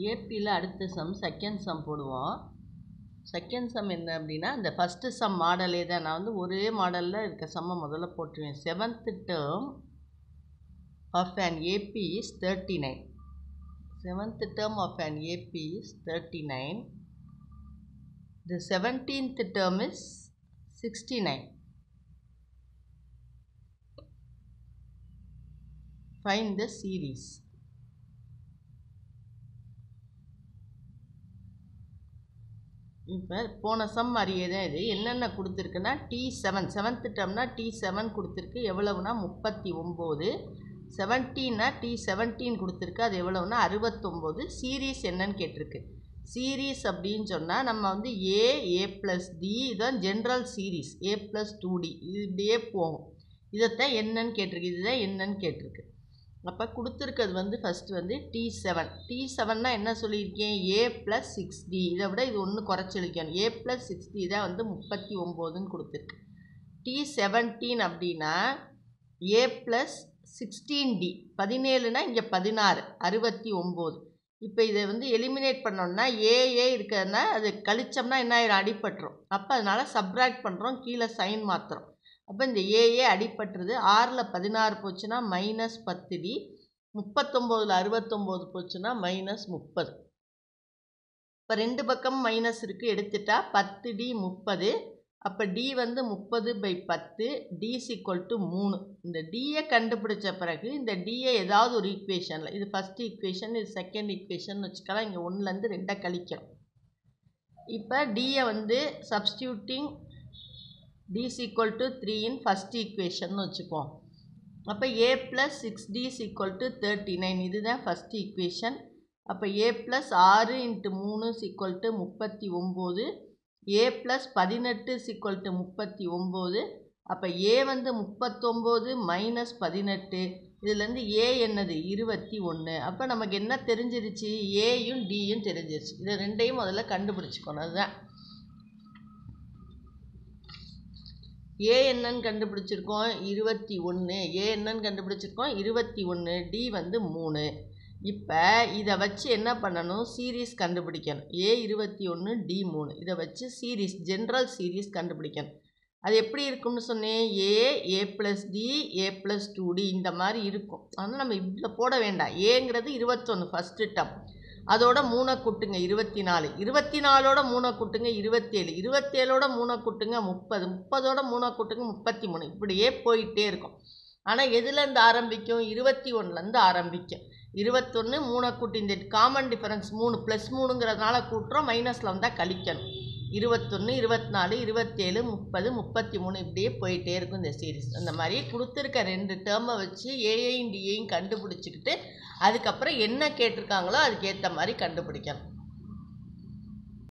ஏபியில் அடுத்த some second sum போடுவோம். Second sum என்ன அப்படின்னா, இந்த ஃபஸ்ட்டு சம் மாடலே தான். நான் வந்து ஒரே மாடலில் இருக்க சம்மை முதல்ல போட்டுருவேன். 7th term of an AP is 39. 7th term of an AP is 39. The 17th term is 69. Find the series. இப்போ போன சம் மாதிரியே தான் இது. என்னென்ன கொடுத்துருக்குன்னா T7 7th டேர்ம்னா T7 கொடுத்துருக்கு. எவ்வளவுனா 39. 17னா T17 கொடுத்துருக்கு. அது எவ்வளவுனா 69. சீரீஸ் என்னன்னு கேட்டிருக்கு. சீரீஸ் அப்படின்னு சொன்னால் நம்ம வந்து A + D இதுதான் ஜென்ரல் சீரீஸ். A + 2D இது இப்படியே போகும். இதைத்தான் என்னன்னு கேட்டிருக்கு. இதுதான் என்னன்னு கேட்டிருக்கு. அப்போ கொடுத்துருக்கிறது வந்து ஃபஸ்ட்டு வந்து T7னா என்ன சொல்லியிருக்கேன், A + 6D. இதை விட இது ஒன்று குறைச்சி எழுதிக்கணும். A + 6D தான் வந்து 39ன்னு கொடுத்துருக்கு. T17 அப்படின்னா A + 16D. 17னா இங்கே 16 69. இப்போ இதை வந்து எலிமினேட் பண்ணோம்னா ஏ இருக்கிறதுனா அது கழிச்சோம்னா என்ன ஆயிரும், அடிப்பட்டுரும். அப்போ அதனால் சப்ராக்ட் பண்ணுறோம், கீழே சைன் மாற்றுறோம். அப்போ இந்த ஏஏ அடிப்பட்டுருது. 6ல் 16 போச்சுன்னா -10D. 39ல் 69 போச்சுன்னா -30. இப்போ ரெண்டு பக்கம் மைனஸ் இருக்குது, எடுத்துட்டா 10D 30. அப்போ D வந்து 30/10. D = 3. இந்த Dயை கண்டுபிடிச்ச பிறகு இந்த Dயை ஏதாவது ஒரு ஈக்குவேஷனில், இது ஃபஸ்ட் ஈக்குவேஷன், இது செகண்ட் ஈக்குவேஷன் வச்சுக்கலாம். இங்கே 1லேருந்து 2 கழிக்கிறோம். இப்போ Dயை வந்து substituting D = 3 in first equation வச்சுப்போம். அப்போ A + 6D = 39. இதுதான் ஃபஸ்ட் ஈக்குவேஷன். அப்போ A + 6 × 3 = 39. A + 18 = 39. அப்போ A வந்து 39 - 18. இதுலேருந்து A என்னது 21. அப்போ நமக்கு என்ன தெரிஞ்சிருச்சு, ஏயும் டியும் தெரிஞ்சிருச்சு. இதை ரெண்டையும் முதல்ல கண்டுபிடிச்சிக்கணும். அதுதான் ஏ என்னன்னு கண்டுபிடிச்சிருக்கோம் 21. ஏ என்னன்னு கண்டுபிடிச்சிருக்கோம் 21. டி வந்து 3. இப்போ இதை வச்சு என்ன பண்ணணும், சீரீஸ் கண்டுபிடிக்கணும். A 21 D 3. இதை வச்சு சீரீஸ் ஜென்ரல் சீரீஸ் கண்டுபிடிக்கணும். அது எப்படி இருக்கும்னு சொன்னேன், A + D A + 2D இந்த மாதிரி இருக்கும். ஆனால் நம்ம இதில் போட வேண்டாம். ஏங்கிறது 21 ஃபஸ்ட்டு டேர்ம். அதோட 3 கூட்டுங்க 24. 24ஓட 3 கூட்டுங்க 27. 27ஓட 3 கூட்டுங்க 30. 30ஓட 3 கூட்டுங்க 33. இப்படியே போயிட்டே இருக்கும். ஆனால் எதுலேருந்து ஆரம்பிக்கும், 21லேருந்து ஆரம்பிக்கும். 21 3 கூட்டி இந்த காமன் டிஃபரன்ஸ் 3 + 3ங்கிறதுனால கூட்டுறோம், மைனஸில் வந்தால் கழிக்கணும். 21 24 27 30 33 இப்படியே போயிட்டே இருக்கும் இந்த சீரீஸ். அந்த மாதிரி கொடுத்துருக்க 2 டேர்மை வச்சு ஏஐயும் டியையும் கண்டுபிடிச்சிக்கிட்டு அதுக்கப்புறம் என்ன கேட்டிருக்காங்களோ அதுக்கேற்ற மாதிரி கண்டுபிடிக்கணும்.